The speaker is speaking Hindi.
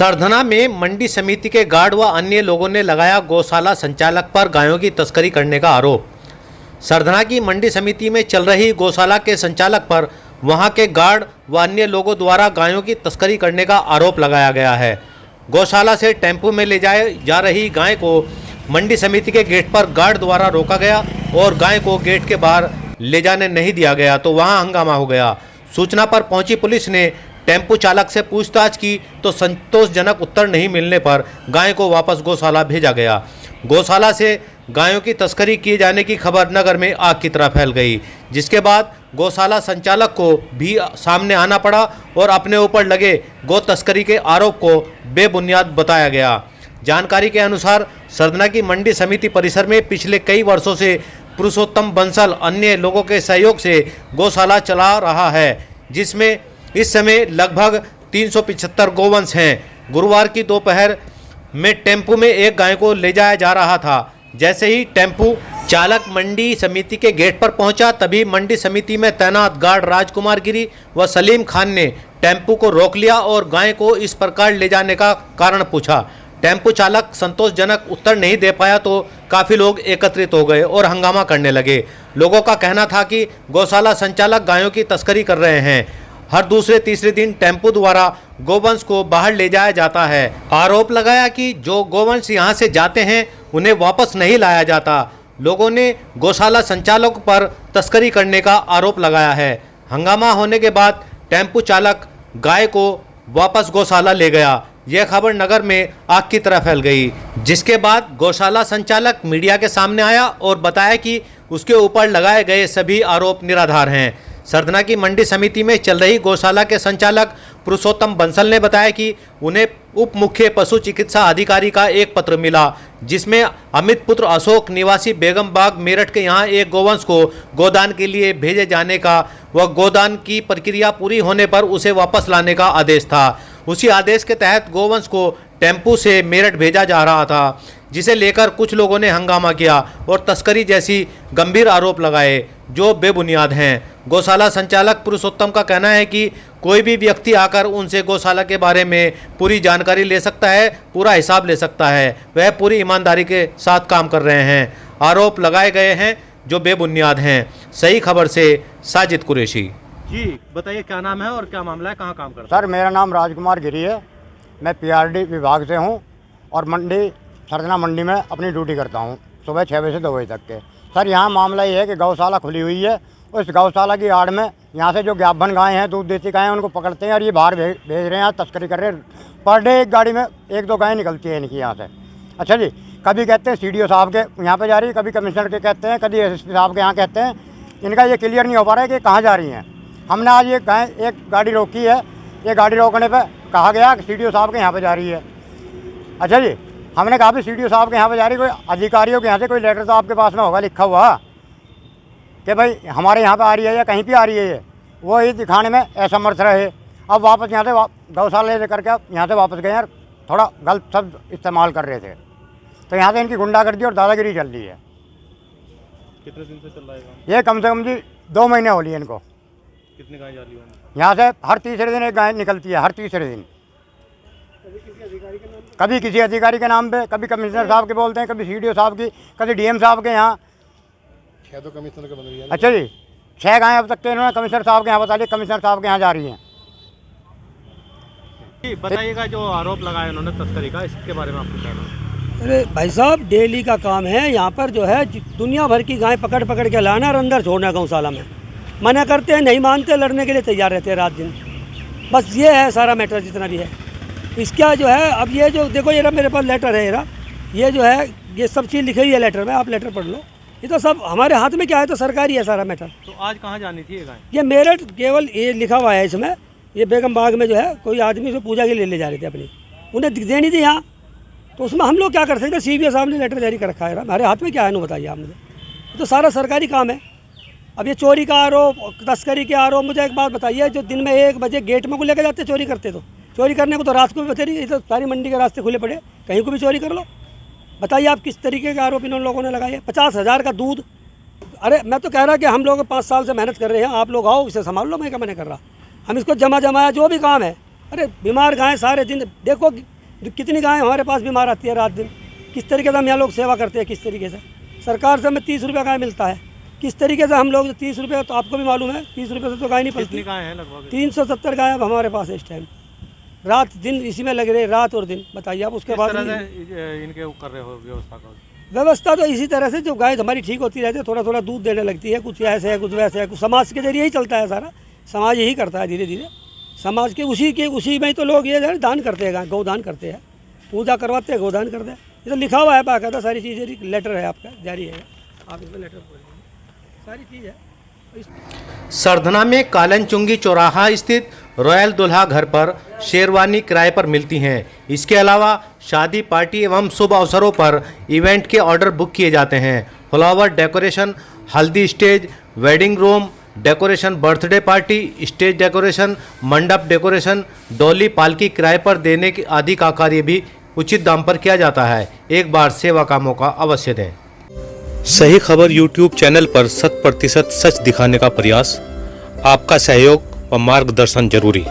सरधना में मंडी समिति के गार्ड व अन्य लोगों ने लगाया गौशाला संचालक पर गायों की तस्करी करने का आरोप। सरधना की मंडी समिति में चल रही गौशाला के संचालक पर वहां के गार्ड व अन्य लोगों द्वारा गायों की तस्करी करने का आरोप लगाया गया है। गौशाला से टेम्पो में ले जाए जा रही गाय को मंडी समिति के गेट पर गार्ड द्वारा रोका गया और गाय को गेट के बाहर ले जाने नहीं दिया गया तो वहां हंगामा हो गया। सूचना पर पहुंची पुलिस ने टेम्पो चालक से पूछताछ की तो संतोषजनक उत्तर नहीं मिलने पर गाय को वापस गौशाला भेजा गया। गौशाला से गायों की तस्करी किए जाने की खबर नगर में आग की तरह फैल गई, जिसके बाद गौशाला संचालक को भी सामने आना पड़ा और अपने ऊपर लगे गौ तस्करी के आरोप को बेबुनियाद बताया गया। जानकारी के अनुसार सरधना की मंडी समिति परिसर में पिछले कई वर्षों से पुरुषोत्तम बंसल अन्य लोगों के सहयोग से गौशाला चला रहा है, जिसमें इस समय लगभग 375 गोवंश हैं। गुरुवार की दोपहर में टेम्पो में एक गाय को ले जाया जा रहा था। जैसे ही टेम्पो चालक मंडी समिति के गेट पर पहुंचा, तभी मंडी समिति में तैनात गार्ड राजकुमार गिरी व सलीम खान ने टेम्पो को रोक लिया और गाय को इस प्रकार ले जाने का कारण पूछा। टेम्पो चालक संतोषजनक उत्तर नहीं दे पाया तो काफ़ी लोग एकत्रित हो गए और हंगामा करने लगे। लोगों का कहना था कि गौशाला संचालक गायों की तस्करी कर रहे हैं। हर दूसरे तीसरे दिन टेम्पो द्वारा गोवंश को बाहर ले जाया जाता है। आरोप लगाया कि जो गोवंश यहां से जाते हैं उन्हें वापस नहीं लाया जाता। लोगों ने गौशाला संचालक पर तस्करी करने का आरोप लगाया है। हंगामा होने के बाद टेम्पो चालक गाय को वापस गौशाला ले गया। यह खबर नगर में आग की तरह फैल गई, जिसके बाद गौशाला संचालक मीडिया के सामने आया और बताया कि उसके ऊपर लगाए गए सभी आरोप निराधार हैं। सरधना की मंडी समिति में चल रही गौशाला के संचालक पुरुषोत्तम बंसल ने बताया कि उन्हें उप मुख्य पशु चिकित्सा अधिकारी का एक पत्र मिला, जिसमें अमित पुत्र अशोक निवासी बेगम बाग मेरठ के यहाँ एक गोवंश को गोदान के लिए भेजे जाने का व गोदान की प्रक्रिया पूरी होने पर उसे वापस लाने का आदेश था। उसी आदेश के तहत गोवंश को टेम्पो से मेरठ भेजा जा रहा था, जिसे लेकर कुछ लोगों ने हंगामा किया और तस्करी जैसी गंभीर आरोप लगाए जो बेबुनियाद हैं। गौशाला संचालक पुरुषोत्तम का कहना है कि कोई भी व्यक्ति आकर उनसे गौशाला के बारे में पूरी जानकारी ले सकता है, पूरा हिसाब ले सकता है। वह पूरी ईमानदारी के साथ काम कर रहे हैं। आरोप लगाए गए हैं जो बेबुनियाद हैं। सही खबर से साजिद कुरैशी। जी बताइए, क्या नाम है और क्या मामला है, कहाँ काम करते हैं? सर, मेरा नाम राजकुमार गिरी है। मैं पीआरडी विभाग से हूँ और सरधना मंडी में अपनी ड्यूटी करता हूँ सुबह 6 बजे से 2 बजे तक के। सर, यहाँ मामला ये है कि गौशाला खुली हुई है। उस गौशाला की आड़ में यहाँ से जो ज्ञापन गायें हैं, दूध देती गायें, उनको पकड़ते हैं और ये बाहर भेज रहे हैं, तस्करी कर रहे हैं। पर डे एक गाड़ी में 1-2 गायें निकलती है इनकी यहाँ से। अच्छा जी, कभी कहते हैं सीडीओ साहब के यहाँ पे जा रही है, कभी कमिश्नर के कहते हैं, कभी एसएसपी साहब के यहाँ कहते हैं। इनका ये क्लियर नहीं हो पा रहा है कि कहाँ जा रही हैं। हमने आज एक गाड़ी रोकी है। ये गाड़ी रोकने पर कहा गया कि सीडीओ साहब के यहाँ पर जा रही है। अच्छा जी, हमने कहा भी सीडीओ साहब के यहाँ पे जा रही, कोई अधिकारियों के यहाँ से कोई लेटर तो आपके पास में होगा लिखा हुआ कि भाई हमारे यहाँ पे आ रही है या कहीं पे आ रही है। ये वो ही दिखाने में असमर्थ रहे। अब वापस यहाँ से गौशाला लेकर के यहाँ से वापस गए और थोड़ा गलत शब्द इस्तेमाल कर रहे थे, तो यहाँ से इनकी गुंडागर्दी और दादागिरी चल रही है। कितने दिन से चल रहा है ये? कम से कम जी 2 महीने हो लिए इनको। कितनी गाय जा रही है यहाँ से? हर तीसरे दिन एक गाय निकलती है, हर तीसरे दिन। कभी किसी अधिकारी के नाम पे, कभी कमिश्नर साहब के बोलते हैं, कभी सीडीओ साहब की, कभी डीएम साहब के यहाँ। 6 तो कमिश्नर के बन गई है। अच्छा जी, 6 गायें अब तक के इन्होंने कमिश्नर साहब के यहाँ बता दी, कमिश्नर साहब के यहाँ जा रही हैं। बताइएगा, जो आरोप लगाए उन्होंने तस्करी का, इसके बारे में आपको कहना है? अरे भाई साहब, डेली का काम है यहाँ पर। जो है दुनिया भर की गाय पकड़ पकड़ के लाना और अंदर छोड़ना गौशाला में। मना करते हैं, नहीं मानते, लड़ने के लिए तैयार रहते हैं रात दिन। बस ये है सारा मैटर जितना भी है। इसका जो है, अब ये जो देखो, ये मेरे पास लेटर है, ये जो है ये सब चीज़ लिखी हुई है लेटर में, आप लेटर पढ़ लो। ये तो सब हमारे हाथ में क्या है, तो सरकारी है सारा मैटर। तो आज कहाँ जानी थी ये गाय? ये मेरठ, केवल ये लिखा हुआ है इसमें। ये बेगम बाग में जो है कोई आदमी से पूजा के लिए ले जा रहे थे अपनी, उन्हें देनी थी यहाँ। तो उसमें हम लोग क्या कर सकते हैं? सीबीआई साहब ने लेटर जारी कर रखा है, हमारे हाथ में क्या है, बताइए आप मुझे। ये तो सारा सरकारी काम है। अब ये चोरी का आरोप, तस्करी के आरोप, मुझे एक बात बताइए, जो दिन में 1 बजे गेट में को लेकर जाते चोरी करते, तो चोरी करने को तो रात को भी बचेगी। ये तो सारी मंडी के रास्ते खुले पड़े, कहीं को भी चोरी कर लो। बताइए आप किस तरीके के आरोप इन लोगों ने लगाए। 50,000 का दूध। अरे मैं तो कह रहा कि हम लोग 5 साल से मेहनत कर रहे हैं, आप लोग आओ, इसे संभाल लो। मैं क्या मना कर रहा? हम इसको जमाया जो भी काम है अरे बीमार गायें सारे दिन देखो कितनी गायें हमारे पास बीमार आती है रात दिन। किस तरीके से हम यहाँ लोग सेवा करते हैं, किस तरीके से सरकार से हमें 30 रुपये गाय मिलता है, किस तरीके से हम लोग 30 रुपये, तो आपको भी मालूम है 30 रुपये से तो गाय नहीं पलती। गाय है लगभग 370 गाय अब हमारे पास है इस टाइम, रात दिन इसी में लग रहे, रात और दिन। बताइए आप उसके बाद इनके कर रहे हो व्यवस्था का? व्यवस्था तो इसी तरह से जो गाय हमारी ठीक होती रहती है, थोड़ा थोड़ा दूध देने लगती है, कुछ ऐसे है कुछ वैसे है, कुछ समाज के जरिए ही चलता है सारा, समाज यही करता है धीरे धीरे। समाज के उसी में तो लोग ये दान करते हैं, गौदान करते हैं, पूजा करवाते हैं, गौदान करते हैं। ये तो लिखा हुआ है बाकायदा सारी चीज़ें, लेटर है आपका जारी है, आप इसमें लेटर सारी चीज़ है। सरधना में कालनचुंगी चौराहा स्थित रॉयल दुल्हा घर पर शेरवानी किराए पर मिलती हैं। इसके अलावा शादी पार्टी एवं शुभ अवसरों पर इवेंट के ऑर्डर बुक किए जाते हैं। फ्लावर डेकोरेशन, हल्दी stage, wedding room decoration, birthday party, stage decoration, मंडप डेकोरेशन, डोली पालकी किराए पर देने की आदि का कार्य भी उचित दाम पर किया जाता है। एक बार सेवा का मौका अवश्य दें। सही खबर YouTube चैनल पर 100% सच दिखाने का प्रयास। आपका सहयोग व मार्गदर्शन जरूरी।